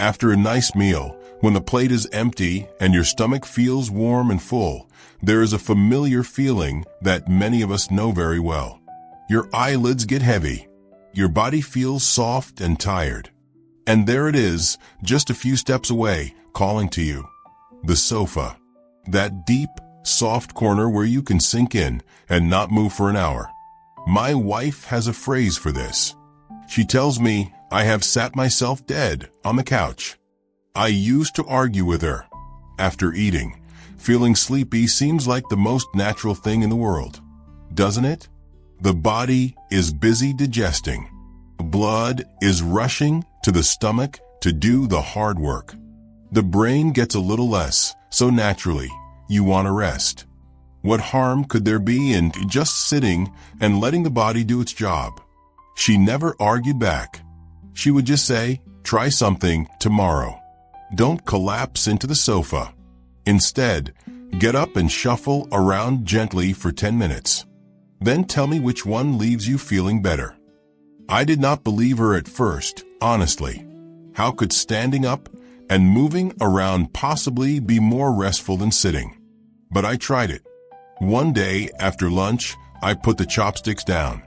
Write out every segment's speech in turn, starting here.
After a nice meal, when the plate is empty and your stomach feels warm and full, there is a familiar feeling that many of us know very well. Your eyelids get heavy. Your body feels soft and tired. And there it is, just a few steps away, calling to you. The sofa. That deep, soft corner where you can sink in and not move for an hour. My wife has a phrase for this. She tells me I have sat myself dead on the couch. I used to argue with her. After eating, feeling sleepy seems like the most natural thing in the world, doesn't it? The body is busy digesting. Blood is rushing to the stomach to do the hard work. The brain gets a little less, so naturally, you want to rest. What harm could there be in just sitting and letting the body do its job? She never argued back. She would just say, try something tomorrow. Don't collapse into the sofa. Instead, get up and shuffle around gently for 10 minutes. Then tell me which one leaves you feeling better. I did not believe her at first, honestly. How could standing up and moving around possibly be more restful than sitting? But I tried it. One day after lunch, I put the chopsticks down.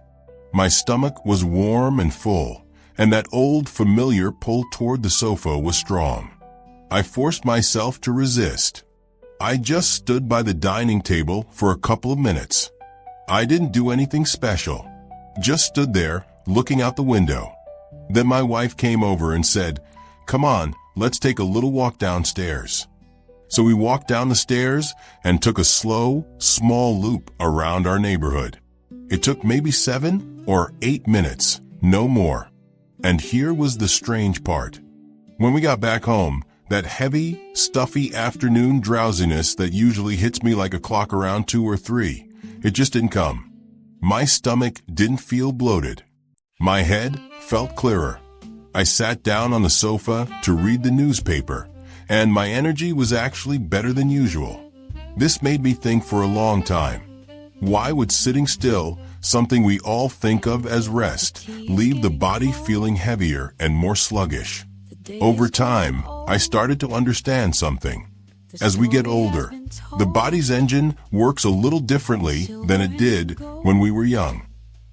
My stomach was warm and full, and that old familiar pull toward the sofa was strong. I forced myself to resist. I just stood by the dining table for a couple of minutes. I didn't do anything special. Just stood there, looking out the window. Then my wife came over and said, "Come on, let's take a little walk downstairs." So we walked down the stairs and took a slow, small loop around our neighborhood. It took maybe 7 or 8 minutes, no more. And here was the strange part. When we got back home, that heavy, stuffy afternoon drowsiness that usually hits me like a clock around 2 or 3, it just didn't come. My stomach didn't feel bloated. My head felt clearer. I sat down on the sofa to read the newspaper, and my energy was actually better than usual. This made me think for a long time. Why would sitting still, something we all think of as rest, leave the body feeling heavier and more sluggish? Over time, I started to understand something. As we get older, the body's engine works a little differently than it did when we were young.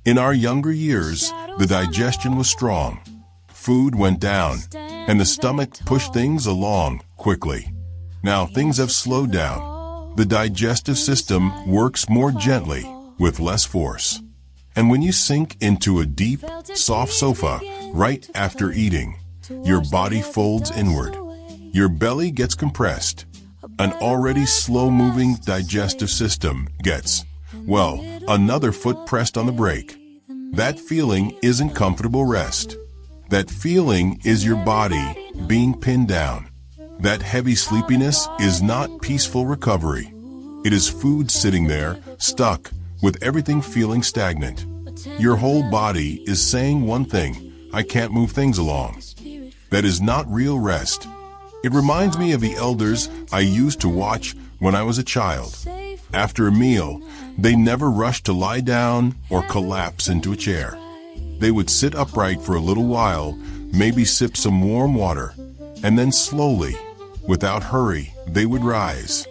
In our younger years, the digestion was strong. Food went down, and the stomach pushed things along quickly. Now things have slowed down. The digestive system works more gently, with less force. And when you sink into a deep, soft sofa right after eating, your body folds inward. Your belly gets compressed. An already slow-moving digestive system gets, well, another foot pressed on the brake. That feeling isn't comfortable rest. That feeling is your body being pinned down. That heavy sleepiness is not peaceful recovery. It is food sitting there, stuck, with everything feeling stagnant. Your whole body is saying one thing: I can't move things along. That is not real rest. It reminds me of the elders I used to watch when I was a child. After a meal, they never rushed to lie down or collapse into a chair. They would sit upright for a little while, maybe sip some warm water, and then slowly, without hurry, they would rise.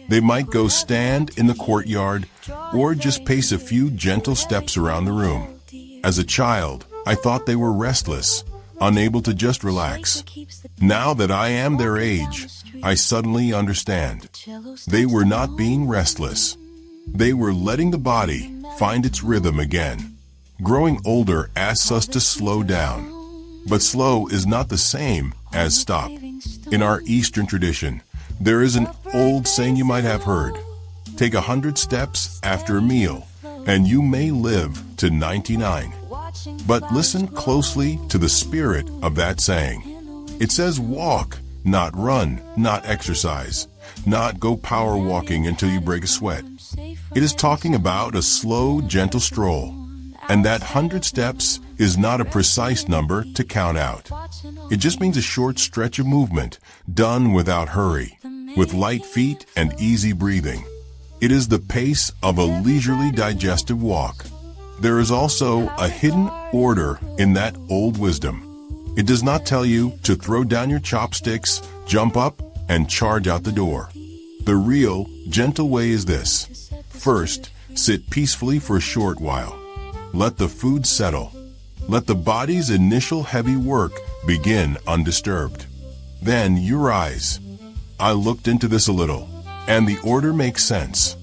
They might go stand in the courtyard or just pace a few gentle steps around the room. As a child, I thought they were restless, unable to just relax. Now that I am their age, I suddenly understand. They were not being restless. They were letting the body find its rhythm again. Growing older asks us to slow down. But slow is not the same as stop. In our Eastern tradition, there is an old saying you might have heard. Take 100 steps after a meal, and you may live to 99. But listen closely to the spirit of that saying. It says walk, not run, not exercise, not go power walking until you break a sweat. It is talking about a slow, gentle stroll. And that 100 steps is not a precise number to count out. It just means a short stretch of movement, done without hurry, with light feet and easy breathing. It is the pace of a leisurely digestive walk. There is also a hidden order in that old wisdom. It does not tell you to throw down your chopsticks, jump up, and charge out the door. The real, gentle way is this. First, sit peacefully for a short while. Let the food settle. Let the body's initial heavy work begin undisturbed. Then you rise. I looked into this a little, and the order makes sense.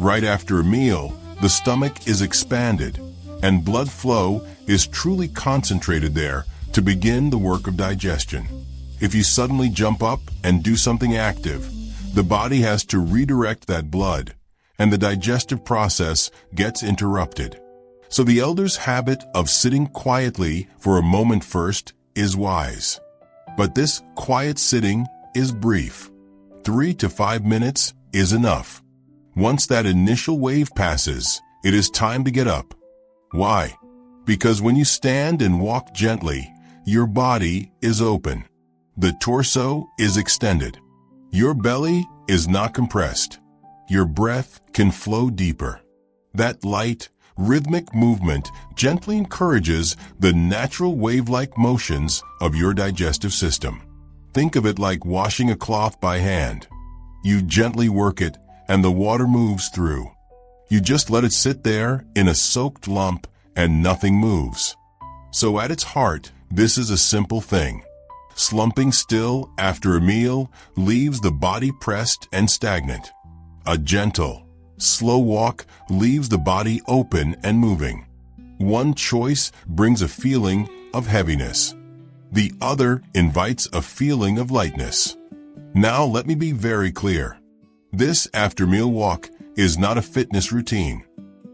Right after a meal, the stomach is expanded, and blood flow is truly concentrated there to begin the work of digestion. If you suddenly jump up and do something active, the body has to redirect that blood, and the digestive process gets interrupted. So the elder's habit of sitting quietly for a moment first is wise. But this quiet sitting is brief. 3 to 5 minutes is enough. Once that initial wave passes, it is time to get up. Why? Because when you stand and walk gently, your body is open. The torso is extended. Your belly is not compressed. Your breath can flow deeper. That light, rhythmic movement gently encourages the natural wave-like motions of your digestive system. Think of it like washing a cloth by hand. You gently work it, and the water moves through. You just let it sit there in a soaked lump, and nothing moves. So at its heart, this is a simple thing. Slumping still after a meal leaves the body pressed and stagnant. A gentle, slow walk leaves the body open and moving. One choice brings a feeling of heaviness. The other invites a feeling of lightness. Now let me be very clear. This after-meal walk is not a fitness routine.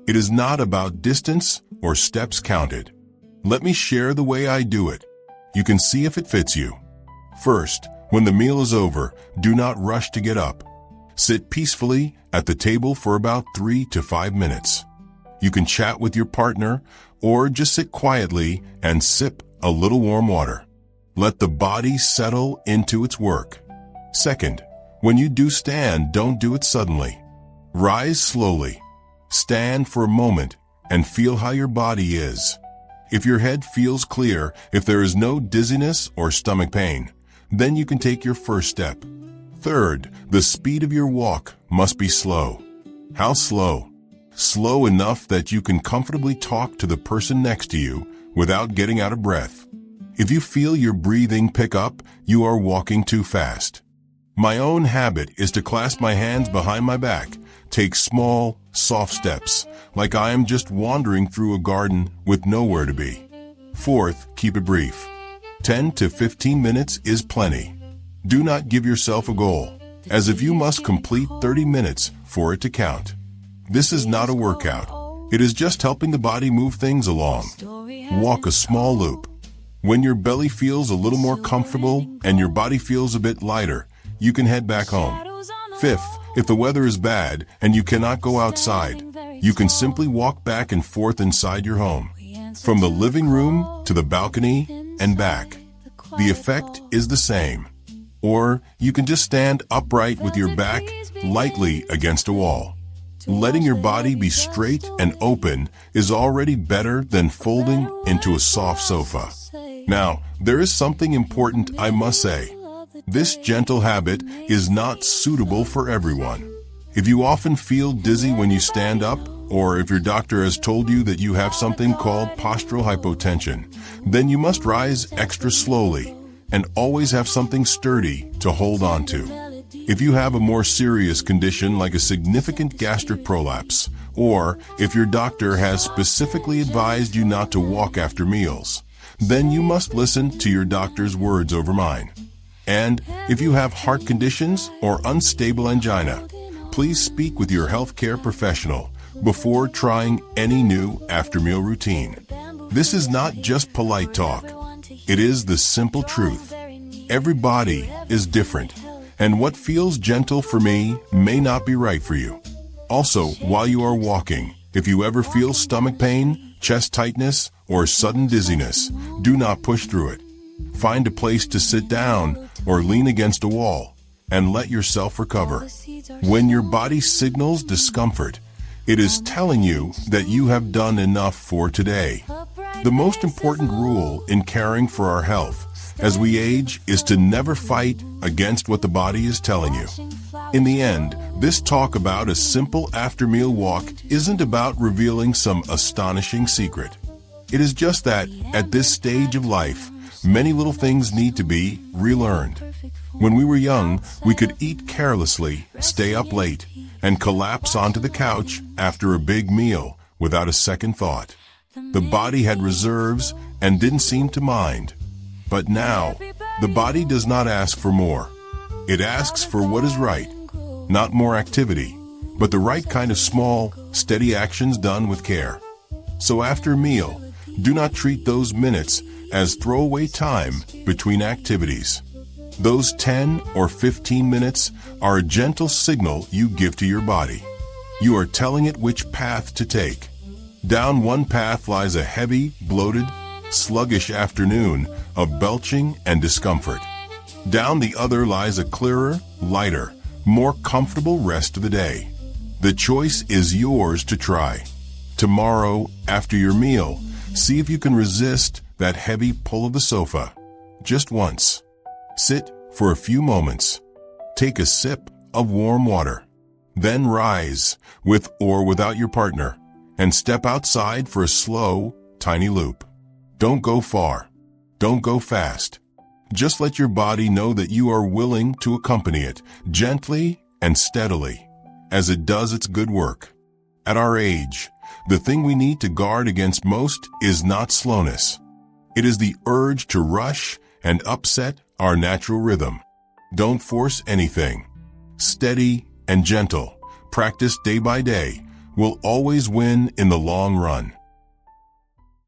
It is not about distance or steps counted. Let me share the way I do it. You can see if it fits you. First, when the meal is over, do not rush to get up. Sit peacefully at the table for about 3 to 5 minutes. You can chat with your partner or just sit quietly and sip a little warm water. Let the body settle into its work. Second, when you do stand, don't do it suddenly. Rise slowly. Stand for a moment and feel how your body is. If your head feels clear, if there is no dizziness or stomach pain, then you can take your first step. Third, the speed of your walk must be slow. How slow? Slow enough that you can comfortably talk to the person next to you without getting out of breath. If you feel your breathing pick up, you are walking too fast. My own habit is to clasp my hands behind my back, take small, soft steps, like I am just wandering through a garden with nowhere to be. Fourth, keep it brief. 10 to 15 minutes is plenty. Do not give yourself a goal, as if you must complete 30 minutes for it to count. This is not a workout. It is just helping the body move things along. Walk a small loop. When your belly feels a little more comfortable and your body feels a bit lighter, you can head back home. Fifth, if the weather is bad and you cannot go outside, you can simply walk back and forth inside your home, from the living room to the balcony and back. The effect is the same. Or you can just stand upright with your back lightly against a wall. Letting your body be straight and open is already better than folding into a soft sofa. Now, there is something important I must say. This gentle habit is not suitable for everyone. If you often feel dizzy when you stand up, or if your doctor has told you that you have something called postural hypotension, then you must rise extra slowly and always have something sturdy to hold on to. If you have a more serious condition like a significant gastric prolapse, or if your doctor has specifically advised you not to walk after meals, then you must listen to your doctor's words over mine. And if you have heart conditions or unstable angina, please speak with your healthcare professional before trying any new after-meal routine. This is not just polite talk. It is the simple truth. Every body is different, and what feels gentle for me may not be right for you. Also, while you are walking, if you ever feel stomach pain, chest tightness, or sudden dizziness, do not push through it. Find a place to sit down or lean against a wall and let yourself recover. When your body signals discomfort, it is telling you that you have done enough for today. The most important rule in caring for our health as we age is to never fight against what the body is telling you. In the end, this talk about a simple after-meal walk isn't about revealing some astonishing secret. It is just that, at this stage of life, many little things need to be relearned. When we were young, we could eat carelessly, stay up late, and collapse onto the couch after a big meal without a second thought. The body had reserves and didn't seem to mind. But now, the body does not ask for more. It asks for what is right. Not more activity, but the right kind of small, steady actions done with care. So after a meal, do not treat those minutes as throwaway time between activities. Those 10 or 15 minutes are a gentle signal you give to your body. You are telling it which path to take. Down one path lies a heavy, bloated, sluggish afternoon of belching and discomfort. Down the other lies a clearer, lighter, more comfortable rest of the day. The choice is yours to try. Tomorrow, after your meal, see if you can resist that heavy pull of the sofa. Just once. Sit for a few moments. Take a sip of warm water. Then rise, with or without your partner, and step outside for a slow, tiny loop. Don't go far. Don't go fast. Just let your body know that you are willing to accompany it gently and steadily as it does its good work. At our age, the thing we need to guard against most is not slowness. It is the urge to rush and upset our natural rhythm. Don't force anything. Steady and gentle, practice day by day, will always win in the long run.